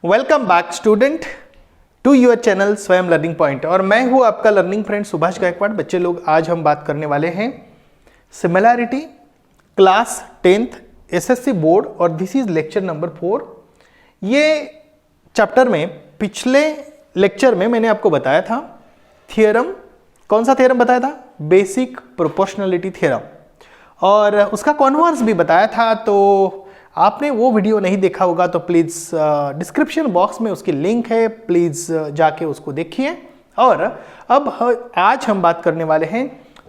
Welcome back student to your channel Swayam Learning Point. और मैं हूं आपका लर्निंग फ्रेंड सुभाष गायकवाड़। बच्चे लोग, आज हम बात करने वाले हैं similarity class 10th SSC board और दिस इज लेक्चर नंबर 4। ये चैप्टर में पिछले लेक्चर में मैंने आपको बताया था थियरम। कौन सा थियरम बताया था? बेसिक प्रोपोर्शनलिटी थियरम, और उसका कॉन्वर्स भी बताया था। तो आपने वो वीडियो नहीं देखा होगा तो प्लीज़ डिस्क्रिप्शन बॉक्स में उसकी लिंक है, प्लीज़ जाके उसको देखिए। और अब आज हम बात करने वाले हैं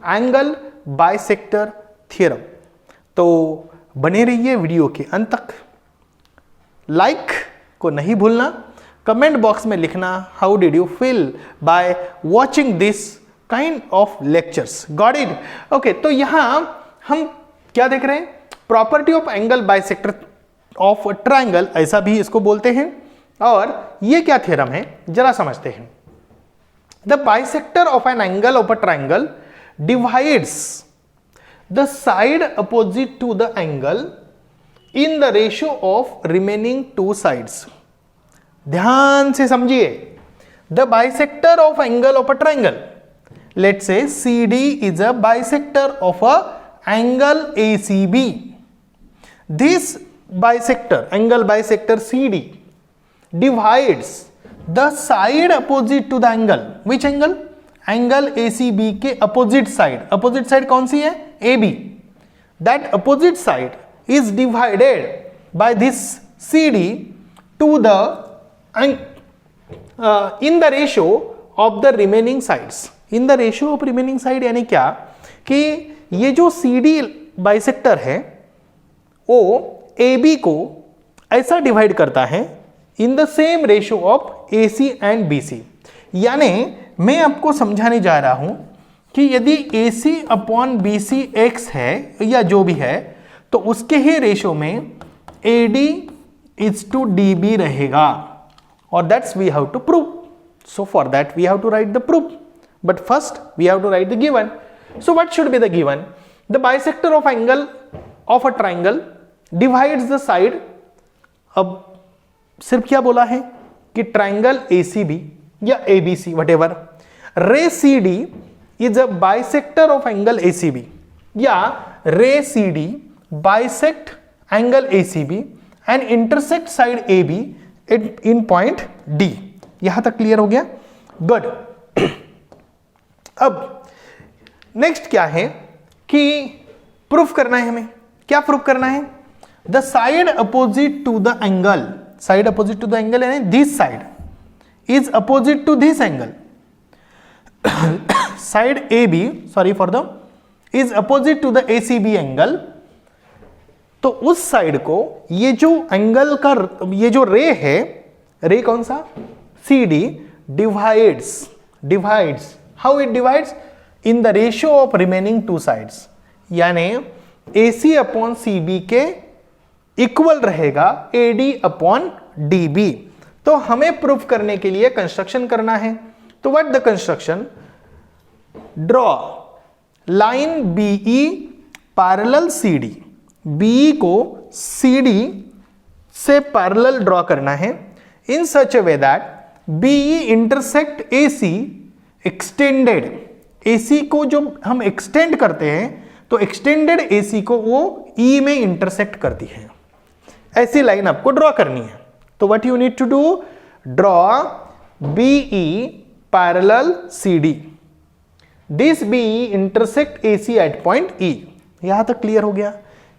एंगल बाइसेक्टर थियरम। तो बने रहिए वीडियो के अंत तक। लाइक को नहीं भूलना, कमेंट बॉक्स में लिखना how did you feel by watching this kind of lectures. Got it? Okay, तो यहाँ हम क्या देख रहे हैं? Property of angle bisector of triangle, ऐसा भी इसको बोलते हैं। और ये क्या थ्योरम है जरा समझते हैं। The bisector of an angle of a triangle divides the side opposite to the angle in the ratio of remaining two sides. ध्यान से समझिए। The bisector of angle of a triangle, let's say CD is a bisector of a angle ACB. This bisector, angle bisector CD, divides the side opposite to the angle. Which angle? Angle ACB के opposite side. Opposite side कौन सी है? AB. That opposite side is divided by this CD to the in the ratio of the remaining sides. In the ratio of remaining side यानी क्या कि ये जो CD bisector है वो AB को ऐसा डिवाइड करता है in the same ratio of AC and BC। यानी मैं आपको समझाने जा रहा हूं कि यदि AC अपॉन BC x है या जो भी है, तो उसके ही रेशियो में AD इज टू DB रहेगा। और that's we have to prove. So for that we have to write the proof, but first we have to write the given. So what should be the given? The bisector of angle of a triangle divides the side। अब सिर्फ क्या बोला है कि triangle ACB या ABC whatever, रे CD is a bisector of angle ACB या रे CD bisect angle ACB and intersect side AB in point D। यहां तक क्लियर हो गया? गुड। अब नेक्स्ट क्या है कि प्रूफ करना है हमें। क्या प्रूफ करना है? The side opposite to the angle, side opposite to the angle यानी this side is opposite to this angle. Side AB, sorry for the, is opposite to the ACB angle. तो उस side को ये जो angle का ये जो रे है, रे कौन सा? CD divides. How it divides? In the ratio of remaining two sides, यानी AC अपॉन CB के इक्वल रहेगा AD अपॉन DB। तो हमें प्रूफ करने के लिए कंस्ट्रक्शन करना है। तो what the construction? Draw line BE parallel CD। BE को CD से पैरेलल ड्रॉ करना है in such a way that BE intersect AC extended. AC को जो हम एक्सटेंड करते हैं तो एक्सटेंडेड AC को वो E में इंटरसेक्ट करती है। ऐसी लाइन आपको ड्रॉ करनी है। तो what you need to do? Draw BE parallel CD। This BE intersect AC at point E। यहां तक क्लियर हो गया?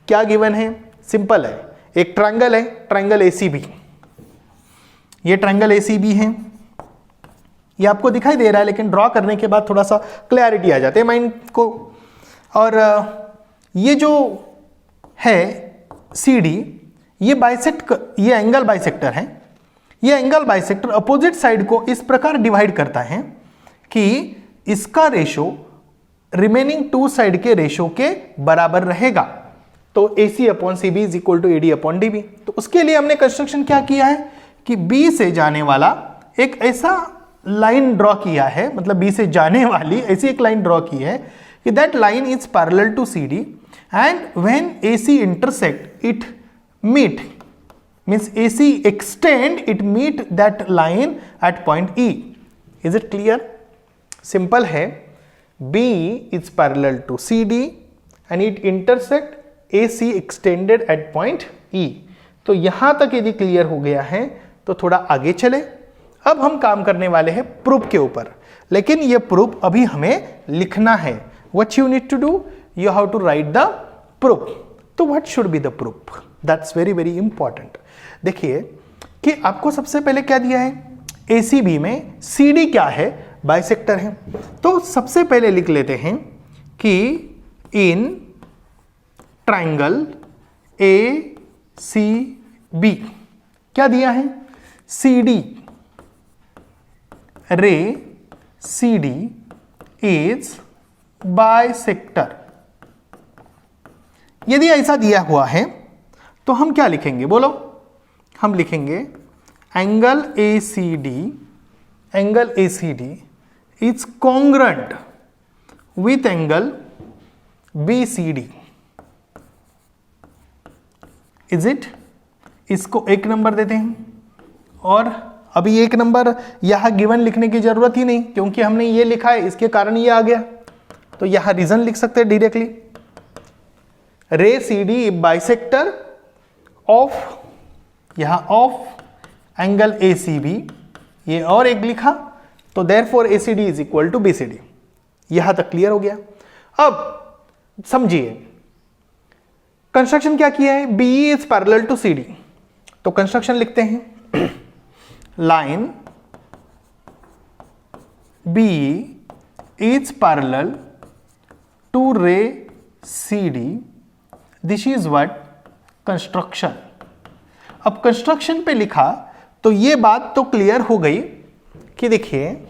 क्या गिवन है? सिंपल है। एक ट्रायंगल है, ट्रायंगल ACB। ये ट्रायंगल ACB है, ये आपको दिखाई दे रहा है, लेकिन ड्रॉ करने के बाद थोड़ा सा क्लैरिटी आ जाती है माइंड को। और ये जो है CD, ये एंगल बाइसेक्टर है। ये एंगल बाइसेक्टर अपोजिट साइड को इस प्रकार डिवाइड करता है कि इसका रेशो रिमेनिंग टू साइड के रेशो के बराबर रहेगा। तो AC upon CB is equal to AD upon DB। तो उसके लिए हमने कंस्ट्रक्शन क्या किया है कि B से जाने वाला एक ऐसा लाइन ड्रॉ किया है, मतलब B से जाने वाली ऐसी एक लाइन ड्रॉ की है कि that line is parallel to CD and when AC intersect it meet means AC extend, it meet that line at point E. Is it clear? Simple है, B is parallel to CD and it intersect AC extended at point E. तो यहां तक यदि clear हो गया है तो थोड़ा आगे चले। अब हम काम करने वाले हैं प्रूफ के ऊपर, लेकिन ये प्रूफ अभी हमें लिखना है। What you need to do? You have to write the proof. तो what should be the proof? That's very very important. देखिए कि आपको सबसे पहले क्या दिया है, ACB में CD क्या है, बाइसेक्टर है। तो सबसे पहले लिख लेते हैं कि इन ट्राइंगल ACB क्या दिया है, CD रे CD इज बाइसेक्टर। यदि ऐसा दिया हुआ है तो हम क्या लिखेंगे बोलो, हम लिखेंगे angle ACD is congruent with angle BCD। Is it? इसको 1 नंबर देते हैं, और अभी 1 नंबर यहां गिवन लिखने की जरूरत ही नहीं क्योंकि हमने ये लिखा है, इसके कारण ये आ गया। तो यहां रीजन लिख सकते हैं directly, ray CD bisector of, यहां ऑफ एंगल ACB, ये और एक लिखा, तो therefore ACD is equal to BCD। यहां तक क्लियर हो गया। अब समझिए कंस्ट्रक्शन क्या किया है, BE is parallel to CD, तो कंस्ट्रक्शन लिखते हैं line BE is parallel to ray CD, this is what construction. अब कंस्ट्रक्शन पे लिखा तो ये बात तो क्लियर हो गई कि देखिए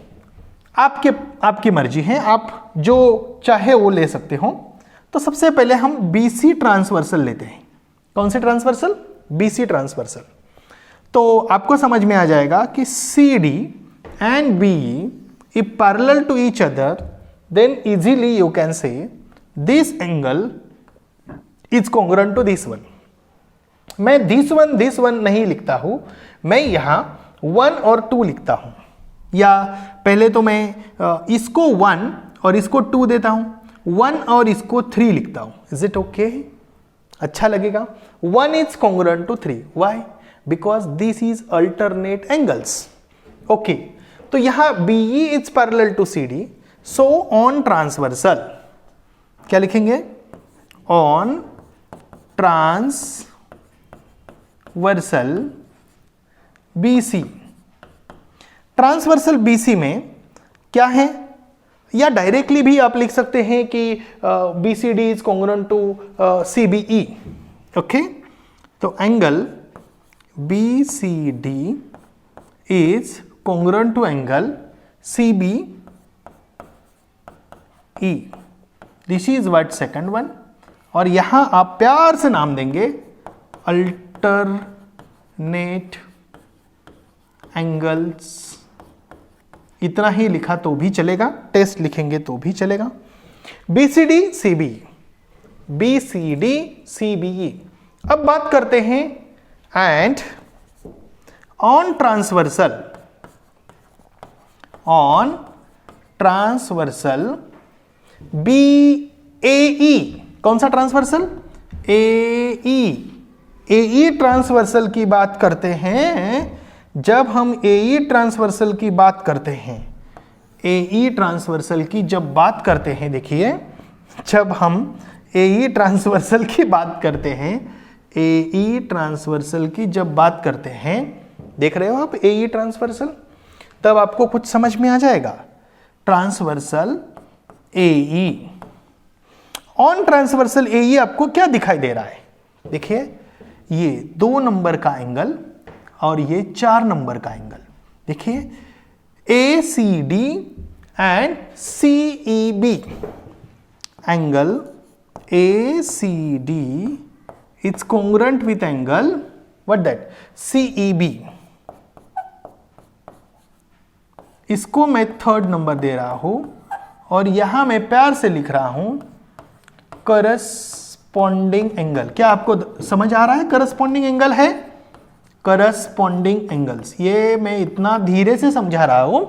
आपकी मर्जी है, आप जो चाहे वो ले सकते हो। तो सबसे पहले हम BC ट्रांसवर्सल लेते हैं। कौन से ट्रांसवर्सल? BC transversal. तो आपको समझ में आ जाएगा कि CD and BE if parallel to each other, then easily you can say this angle is congruent to this one. मैं this one नहीं लिखता हूं, मैं यहां 1 और 2 लिखता हूं, या पहले तो मैं इसको 1 और इसको 2 देता हूं, 1 और इसको 3 लिखता हूं। Is it okay? अच्छा लगेगा। 1 is congruent to 3, why? Because this is alternate angles. Okay, तो यहां BE is parallel to CD, so on transversal क्या लिखेंगे, on transversal BC। Transversal BC में क्या है, या डायरेक्टली भी आप लिख सकते हैं कि BCD is congruent to CBE। Okay, तो angle BCD is congruent to angle CBE, this is what second one. और यहां आप प्यार से नाम देंगे अल्टरनेट एंगल्स। इतना ही लिखा तो भी चलेगा, टेस्ट लिखेंगे तो भी चलेगा। BCD CBE। अब बात करते हैं एंड ऑन ट्रांसवर्सल BAE। कौन सा ट्रांसवर्सल? AE ट्रांसवर्सल की बात करते हैं। जब हम AE ट्रांसवर्सल की बात करते हैं, AE ट्रांसवर्सल की जब बात करते हैं, देखिए जब हम AE ट्रांसवर्सल की बात करते हैं, AE ट्रांसवर्सल की जब बात करते हैं, देख रहे हो आप AE ट्रांसवर्सल, तब आपको कुछ समझ में आ जाएगा। Transversal AE, on transversal AE आपको क्या दिखाई दे रहा है, देखिए ये 2 नंबर का एंगल और ये 4 नंबर का एंगल। देखिए ACD and CEB, angle ACD is congruent with angle what that CEB। इसको मैं 3rd नंबर दे रहा हूं और यहां मैं प्यार से लिख रहा हूं करस्पॉन्डिंग एंगल। क्या आपको समझ आ रहा है? करस्पॉन्डिंग एंगल है करस्पॉन्डिंग एंगल्स। ये मैं इतना धीरे से समझा रहा हूं,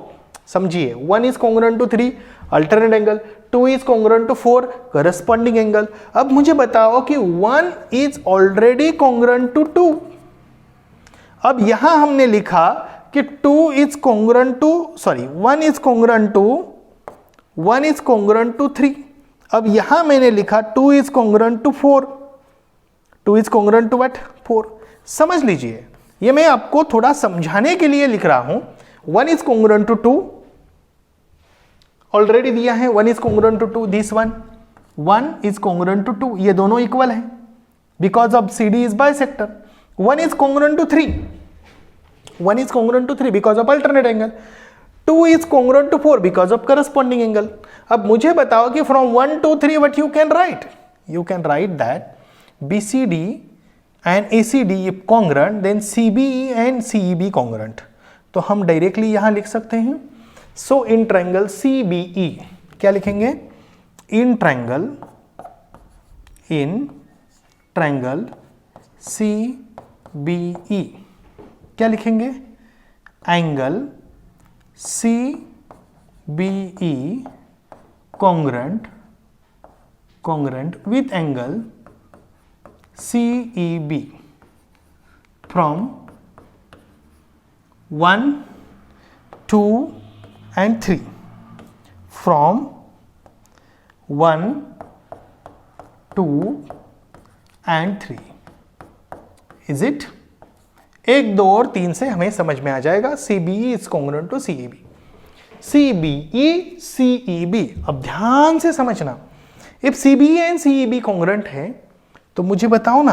समझिए। 1 is congruent to 3 alternate angle, 2 is congruent to 4 corresponding angle. अब मुझे बताओ कि 1 इज ऑलरेडी कॉन्ग्रुएंट टू 2। अब यहां हमने लिखा कि 2 is congruent to 1 is congruent to 3। अब यहां मैंने लिखा 2 is congruent to 4। 2 is congruent to what? 4। समझ लीजिए, ये मैं आपको थोड़ा समझाने के लिए लिख रहा हूं। 1 इज कॉन्ग्रुएंट टू 2 ऑलरेडी दिया है, 1 is congruent to 2, this 1 is congruent to 2, ये दोनों इक्वल है because of CD is bisector. 1 is congruent to 3, 1 is congruent to 3 because of alternate angle. 2 is congruent to 4 because of corresponding angle. अब मुझे बताओ कि from 1 to 3 what you can write? You can write that BCD and ACD if congruent, then CBE and CEB congruent. तो हम directly यहां लिख सकते हैं। So in triangle CBE क्या लिखेंगे? In triangle CBE क्या लिखेंगे? Angle CBE congruent with angle CEB from 1, 2 and 3, from 1, 2 and 3. Is it? 1, 2 और 3 से हमें समझ में आ जाएगा। CBE is congruent to CEB। CBE CEB, अब ध्यान से समझना। If CBE and CEB congruent है तो मुझे बताओ ना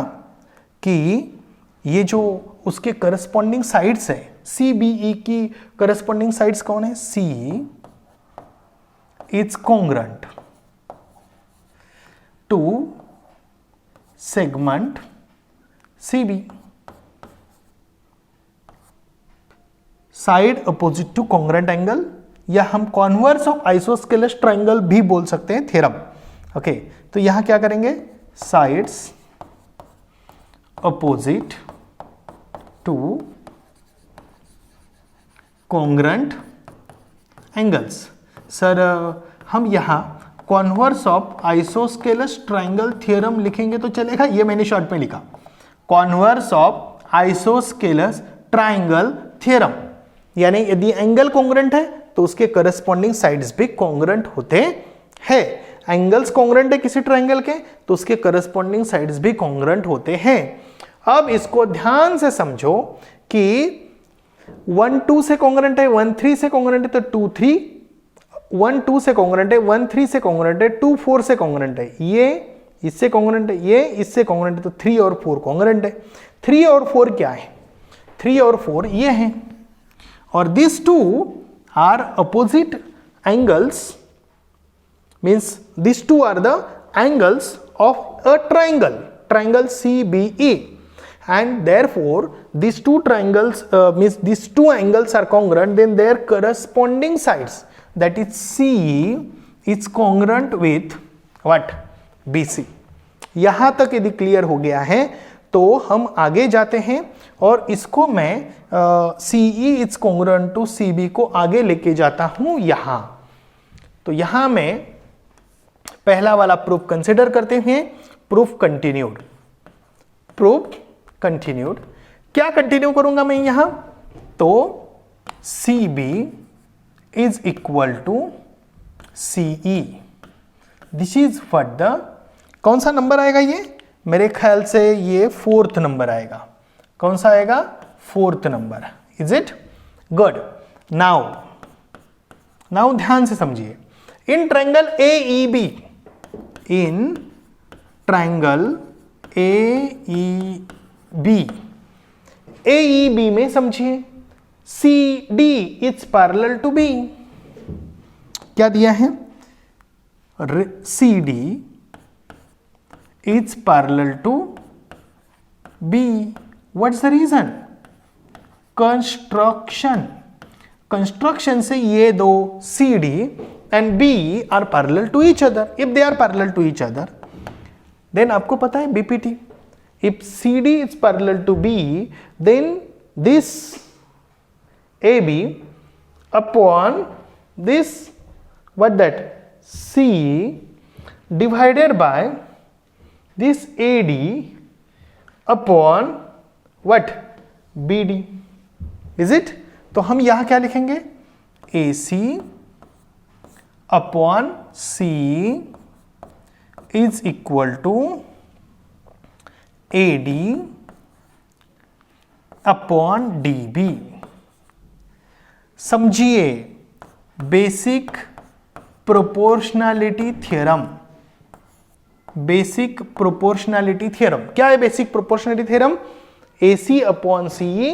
कि ये जो उसके करस्पॉन्डिंग साइड्स है, CBE की करस्पॉन्डिंग साइड्स कौन है? C is congruent to segment CB, side opposite to congruent angle, या हम कॉन्वर्स ऑफ आइसोस्केलस ट्रायंगल भी बोल सकते हैं, थ्योरम। ओके, तो यहां क्या करेंगे? Sides opposite to congruent angles. Sir हम यहां converse of isosceles triangle theorem लिखेंगे तो चलेगा? ये मैंने शॉर्ट में लिखा, converse of isosceles triangle theorem, यानी यदि एंगल कॉन्ग्रुएंट है तो उसके करस्पॉन्डिंग साइड्स भी कॉन्ग्रुएंट होते हैं। एंगल्स कॉन्ग्रुएंट है किसी ट्रायंगल के तो उसके करस्पॉन्डिंग साइड्स भी कॉन्ग्रुएंट होते हैं। अब इसको ध्यान से समझो कि 1 2 से कॉन्ग्रुएंट है, 1 3 से कॉन्ग्रुएंट है, तो 2 3, 1 2 से कॉन्ग्रुएंट है, 1 3 से कॉन्ग्रुएंट है, 2 4 से कॉन्ग्रुएंट है, ये इससे कॉन्ग्रुएंट है, ये इससे कॉन्ग्रुएंट है, तो 3 और 4 कॉन्ग्रुएंट है। 3 और 4 क्या है? 3 और 4 ये हैं, और these two are opposite angles, means these two are the angles of a triangle CBE, and therefore these two triangles means these two angles are congruent, then their corresponding sides, that is CE is congruent with what? BC। यहां तक यदि clear हो गया है तो हम आगे जाते हैं और इसको मैं CE is congruent to CB को आगे लेके जाता हूं यहां। तो यहां मैं पहला वाला प्रूफ कंसिडर करते हैं, प्रूफ कंटिन्यूड। क्या कंटिन्यू करूंगा मैं यहां? तो CB is equal to CE। This is what the, कौन सा नंबर आएगा ये? मेरे ख्याल से ये 4th नंबर आएगा। कौन सा आएगा? 4th number. Is it good? Now ध्यान से समझिए। In triangle AEB, in triangle AEB में समझिए CD is parallel to B। क्या दिया है? CD is parallel to B. What's the reason? Construction से ये दो CD and B are parallel to each other. If they are parallel to each other, then आपको पता है BPT. If CD is parallel to B, then this AB upon this what that CE divided by this AD upon what BD. Is it? तो हम यहां क्या लिखेंगे? AC upon CE is equal to AD upon DB. समझिए basic proportionality theorem. Basic proportionality theorem क्या है? Basic proportionality theorem AC upon CE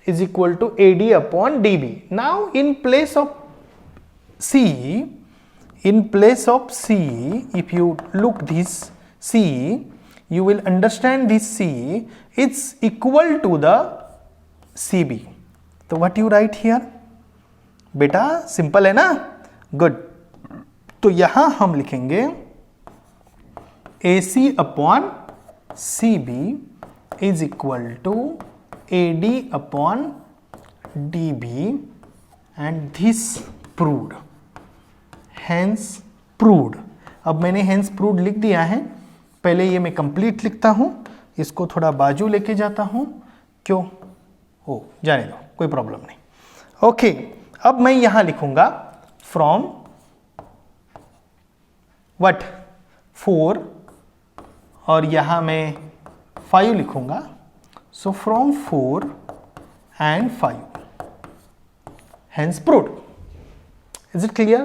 is equal to AD upon DB. Now in place of CE, if you look this CE, you will understand this CE is equal to the CB. तो what you write here? बेटा simple है ना? Good. तो यहां हम लिखेंगे AC upon CB is equal to AD upon DB and this proved. Hence proved. अब मैंने hence proved लिख दिया है. पहले ये मैं complete लिखता हूं, इसको थोड़ा बाजू लेके जाता हूं. क्यों? हो जाने दो, कोई प्रॉब्लम नहीं. ओके, अब मैं यहां लिखूंगा from what 4 और यहां मैं 5 लिखूंगा. So from 4 and 5. Hence proved. Is it clear?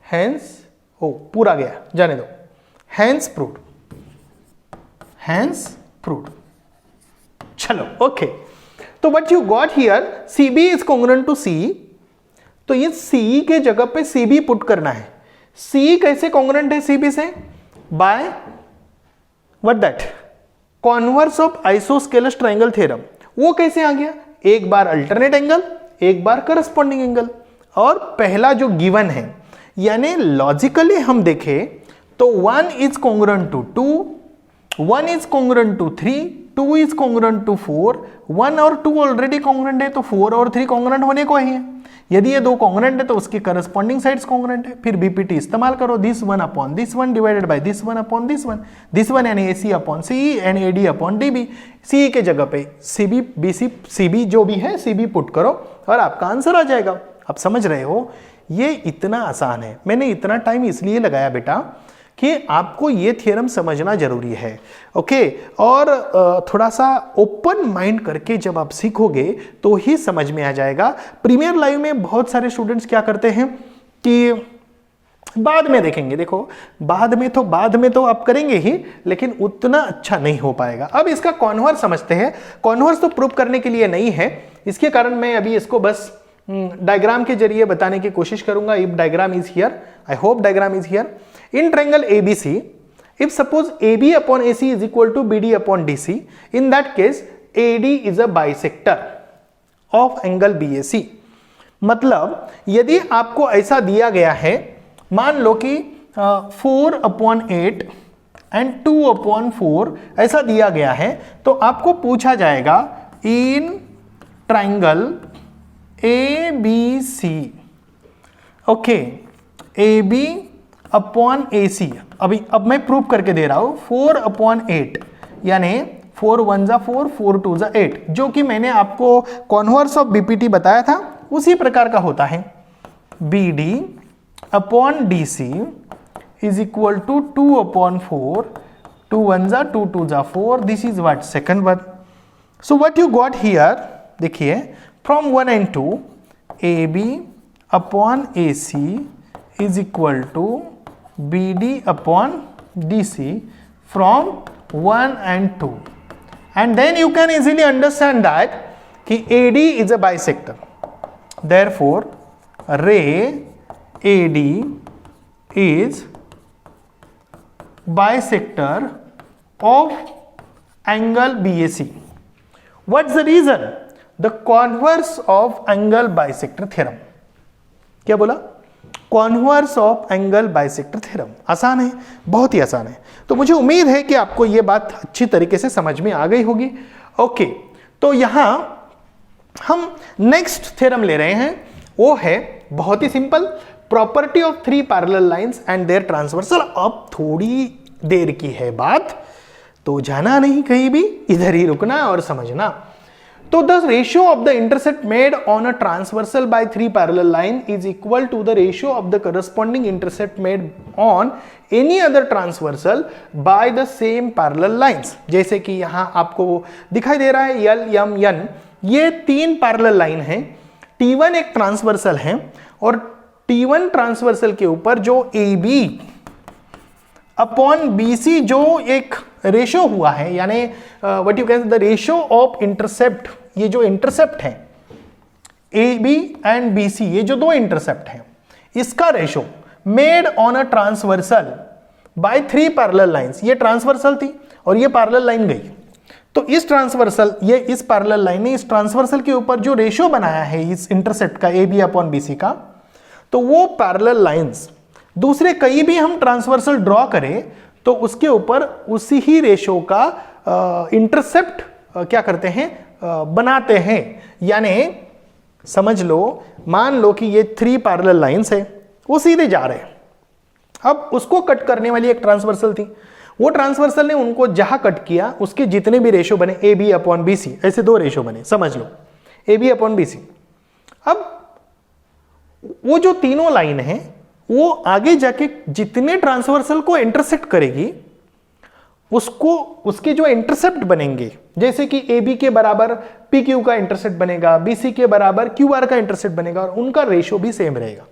Hence, पूरा गया, जाने दो. Hence proved. Hence proved. चलो, okay. तो what you got here, CB is congruent to CE. तो ये CE के जगह पे CB पुट करना है. CE कैसे congruent है CB से? By what that? Converse of isosceles triangle theorem. वो कैसे आ गया? एक बार अल्टरनेट एंगल, एक बार करस्पॉन्डिंग एंगल. और पहला जो गिवन है, यानी लॉजिकली हम देखें तो 1 is congruent to 2, 1 is congruent to 3, 2 is congruent to 4, 1 और 2 ऑलरेडी कॉन्ग्रुएंट है तो 4 और 3 कॉन्ग्रुएंट होने को ही है. यदि ये दो कॉन्ग्रुएंट है तो उसकी करस्पॉन्डिंग साइड्स कॉन्ग्रुएंट है. फिर बीपीटी इस्तेमाल करो, this one upon this one divided by this one upon this one यानी AC upon CE and AD upon DB. CE के जगह पे सीबी बीसी सीबी जो भी है सीबी पुट करो और आपका आंसर आ जाएगा. आप समझ रहे हो, ये इतना आसान है. मैंने इतना टाइम इसलिए लगाया बेटा कि आपको ये थ्योरम समझना जरूरी है. ओके, और थोड़ा सा ओपन माइंड करके जब आप सीखोगे तो ही समझ में आ जाएगा. प्रीमियर लाइव में बहुत सारे स्टूडेंट्स क्या करते हैं कि बाद में देखेंगे. देखो बाद में तो आप करेंगे ही, लेकिन उतना अच्छा नहीं हो पाएगा. अब इसका कॉन्वर्स समझते हैं. कॉन्वर्स तो प्रूव करने के लिए नहीं है, इसके कारण मैं अभी इसको बस डायग्राम के जरिए बताने की कोशिश करूंगा. If diagram is here, I hope diagram is here. In triangle ABC, if suppose AB upon AC is equal to BD upon DC, in that case AD is a bisector of angle BAC. मतलब यदि आपको ऐसा दिया गया है, मान लो कि 4/8 and 2/4 ऐसा दिया गया है, तो आपको पूछा जाएगा in triangle ABC, okay, AB अपॉन AC. अब मैं प्रूव करके दे रहा हूं 4/8 यानी 4 1 जा 4, 4 2 जा 8, जो कि मैंने आपको कॉन्वर्स ऑफ बीपीटी बताया था उसी प्रकार का होता है. BD upon DC is equal to 2/4, 2 1 जा 2, 2 जा 4. This is what second one. So what you got here, देखिए फ्रॉम 1 and 2 AB अपॉन AC is equal to BD upon DC from 1 and 2, and then you can easily understand that कि AD is a bisector. Therefore ray AD is bisector of angle BAC. What's the reason? The converse of angle bisector theorem. क्या बोला? Converse of angle bisector theorem. आसान है, बहुत ही आसान है. तो मुझे उम्मीद है कि आपको यह बात अच्छी तरीके से समझ में आ गई होगी. ओके, तो यहां हम नेक्स्ट थ्योरम ले रहे हैं, वो है बहुत ही simple, property of three parallel lines and their transversal. अब थोड़ी देर की है बात, तो जाना नहीं कहीं भी, इधर ही रुकना और समझना। तो the ratio of the intercept made on a transversal by three parallel line is equal to the ratio of the corresponding intercept made on any other transversal by the same parallel lines. जैसे कि यहां आपको दिखाई दे रहा है यल यम यन, ये तीन parallel line है। T1 एक ट्रांसवर्सल है और T1 ट्रांसवर्सल के ऊपर जो AB अपॉन BC जो एक रेशो हुआ है, यानी what you can the ratio of intercept, ये जो इंटरसेप्ट है AB एंड BC, ये जो दो इंटरसेप्ट हैं, इसका ratio made on a transversal by three parallel lines. ये ट्रांसवर्सल थी और ये पैरेलल लाइन गई, तो इस ट्रांसवर्सल, ये इस पैरेलल लाइन ने इस ट्रांसवर्सल के ऊपर जो रेशियो बनाया है इस इंटरसेप्ट का AB अपॉन BC का, तो वो पैरेलल लाइंस दूसरे कहीं भी हम ट्रांसवर्सल ड्रॉ करें तो उसके ऊपर उसी ही रेशियो का इंटरसेप्ट क्या करते हैं, बनाते हैं। यानी समझ लो, मान लो कि ये थ्री पैरेलल लाइंस है, वो सीधे जा रहे हैं। अब उसको कट करने वाली एक ट्रांसवर्सल थी, वो ट्रांसवर्सल ने उनको जहां कट किया उसके जितने भी रेशो बने AB अपॉन BC, ऐसे दो रेशो बने, समझ लो AB अपॉन BC। अब वो जो तीनों लाइन है वो आगे जाके जितने ट्रांसवर्सल को इंटरसेक्ट करेगी उसको, उसके जो इंटरसेप्ट बनेंगे, जैसे कि AB के बराबर PQ का इंटरसेप्ट बनेगा, BC के बराबर QR का इंटरसेप्ट बनेगा, और उनका रेशो भी सेम रहेगा।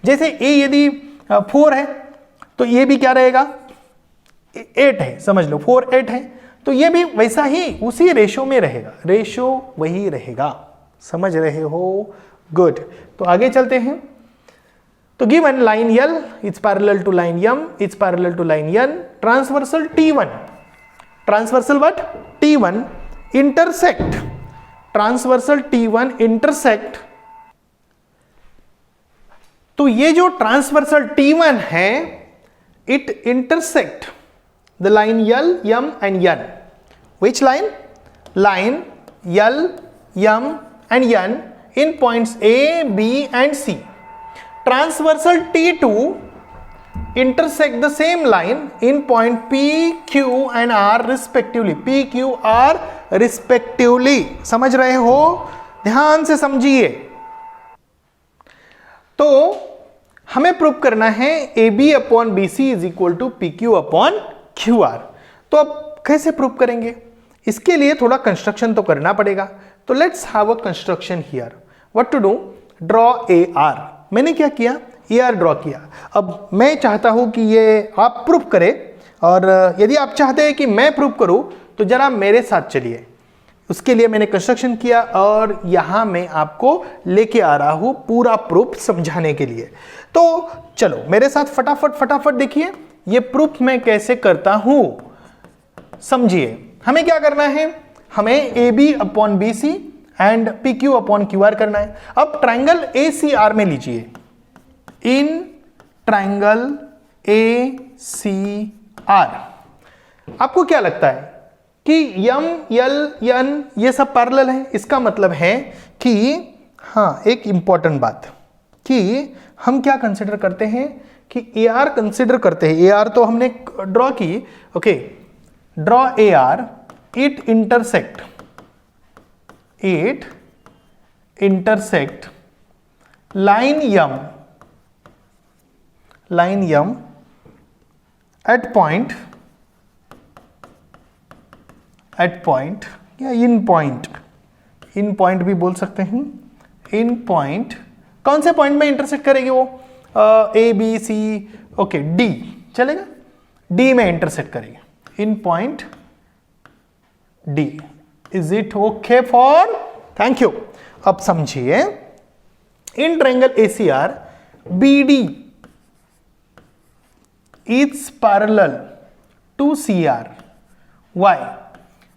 जैसे A यदि 4 है तो ये भी क्या रहेगा, 8 है, समझ लो 4 8 है, तो ये भी वैसा ही उसी रेशो में रहेगा, रेशो वही रहेगा, समझ रहे हो, गुड। तो आगे चलते हैं। तो given line L it's parallel to line M, it's parallel to line N, transversal T1, transversal what, T1 intersect, transversal T1 intersect. तो ये जो ट्रांसवर्सल T1 है, it intersect the line L, M and N. Which line? Line L, M and N in points A, B and C. Transversal T2 intersect the same line in point P, Q and R respectively. P, Q, R respectively. समझ रहे हो? ध्यान से समझिए। तो हमें prove करना है AB upon BC is equal to PQ upon QR। तो अब कैसे प्रूव करेंगे, इसके लिए थोड़ा कंस्ट्रक्शन तो करना पड़ेगा। तो let's have a construction here. What to do, draw AR। मैंने क्या किया, AR ड्रॉ किया। अब मैं चाहता हूं कि ये आप प्रूव करें, और यदि आप चाहते हैं कि मैं प्रूव करूं तो जरा मेरे साथ चलिए। उसके लिए मैंने कंस्ट्रक्शन किया और यहां मैं आपको लेके आ रहा हूं पूरा प्रूफ समझाने के लिए। तो चलो मेरे साथ फटाफट देखिए ये प्रूफ मैं कैसे करता हूं, समझिए। हमें क्या करना है, हमें AB upon BC and PQ upon QR करना है। अब ट्राइंगल ACR में लीजिए, इन ट्राइंगल ACR आपको क्या लगता है कि M, L, N ये सब पैरेलल है। इसका मतलब है कि हाँ, एक इंपॉर्टेंट बात कि हम क्या कंसिडर करते हैं कि AR कंसिडर करते हैं। AR तो हमने ड्रॉ की, okay, draw AR, it intersect line M at point या इन पॉइंट भी बोल सकते हैं। इन पॉइंट कौन से पॉइंट में इंटरसेक्ट करेगी वो, ABC, ओके, D चलेगा, D में इंटरसेक्ट करेगी in point D। Is it okay for, thank you. अब समझिए, in triangle ACR BD is parallel to CR। Why?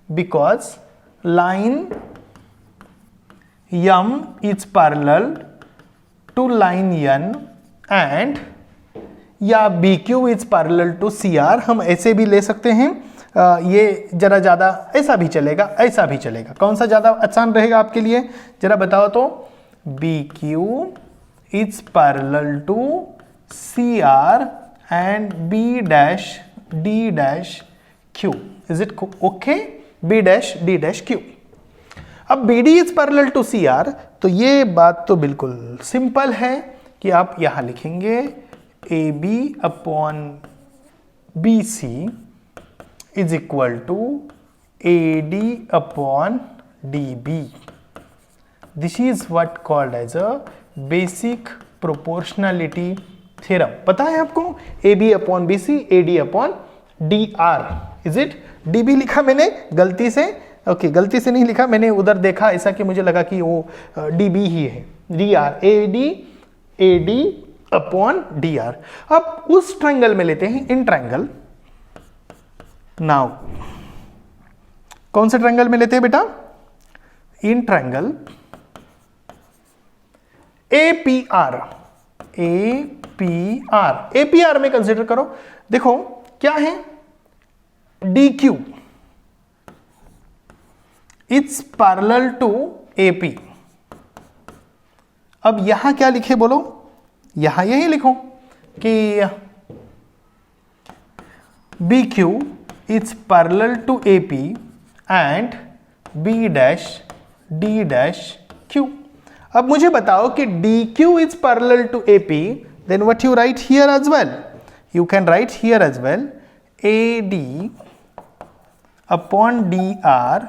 Because line M is parallel to line N and या BQ is parallel to CR। हम ऐसे भी ले सकते हैं, ये जरा ज़्यादा, ऐसा भी चलेगा, ऐसा भी चलेगा, कौन सा ज़्यादा आसान रहेगा आपके लिए, जरा बताओ तो। B Q is parallel to C R and B dash D dash Q, is it okay? B dash D dash Q. अब B D is parallel to C R, तो ये बात तो बिल्कुल सिंपल है कि आप यहां लिखेंगे A B upon B C is equal to A D upon D B. This is what called as a basic proportionality theorem. पता है आपको? A B upon B C, A D upon D R, is it? D B लिखा मैंने गलती से, okay गलती से नहीं लिखा, मैंने उधर देखा ऐसा कि मुझे लगा कि वो डी बी ही है, D R, A D upon D are. अब उस ट्रायंगल में लेते हैं इन ट्रायंगल। नाउ कौन से ट्रायंगल में लेते हैं बेटा? इन ट्रायंगल APR, APR में कंसिडर करो। देखो क्या है, DQ it's parallel to AP। अब यहां क्या लिखे बोलो? यहां यही लिखो कि BQ it's parallel to AP and B dash D dash Q। अब मुझे बताओ कि DQ is parallel to AP, then what you write here as well? You can write here as well AD upon DR,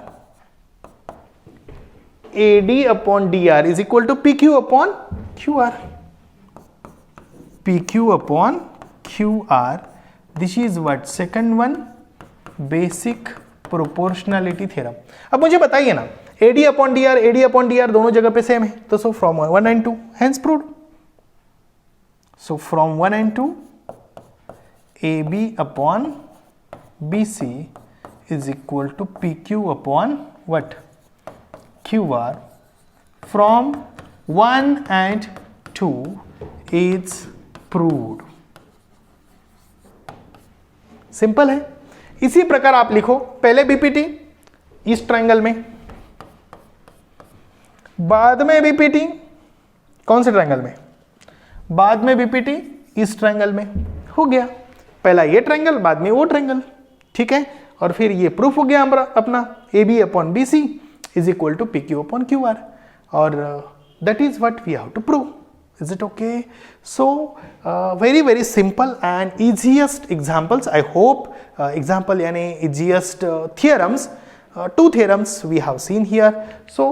AD upon DR is equal to PQ upon QR, PQ upon QR। This is what? Second one, basic proportionality theorem. अब मुझे बताइए ना, AD upon DR दोनों जगह पे same है, तो so from 1 and 2 hence proved। So from 1 and 2 AB upon BC is equal to PQ upon what? QR। From 1 and 2 is proved। Simple है। इसी प्रकार आप लिखो पहले BPT इस ट्रायंगल में, बाद में BPT कौन से ट्रायंगल में, बाद में BPT इस ट्रायंगल में। हो गया, पहला ये ट्रायंगल, बाद में वो ट्रायंगल, ठीक है। और फिर ये प्रूफ हो गया हमारा अपना AB upon BC is equal to PQ upon QR, और that is what we have to prove. Is it okay? So very simple and easiest examples. I hope example यानी easiest theorems, 2 theorems we have seen here. So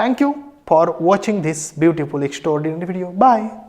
thank you for watching this beautiful extraordinary video. Bye.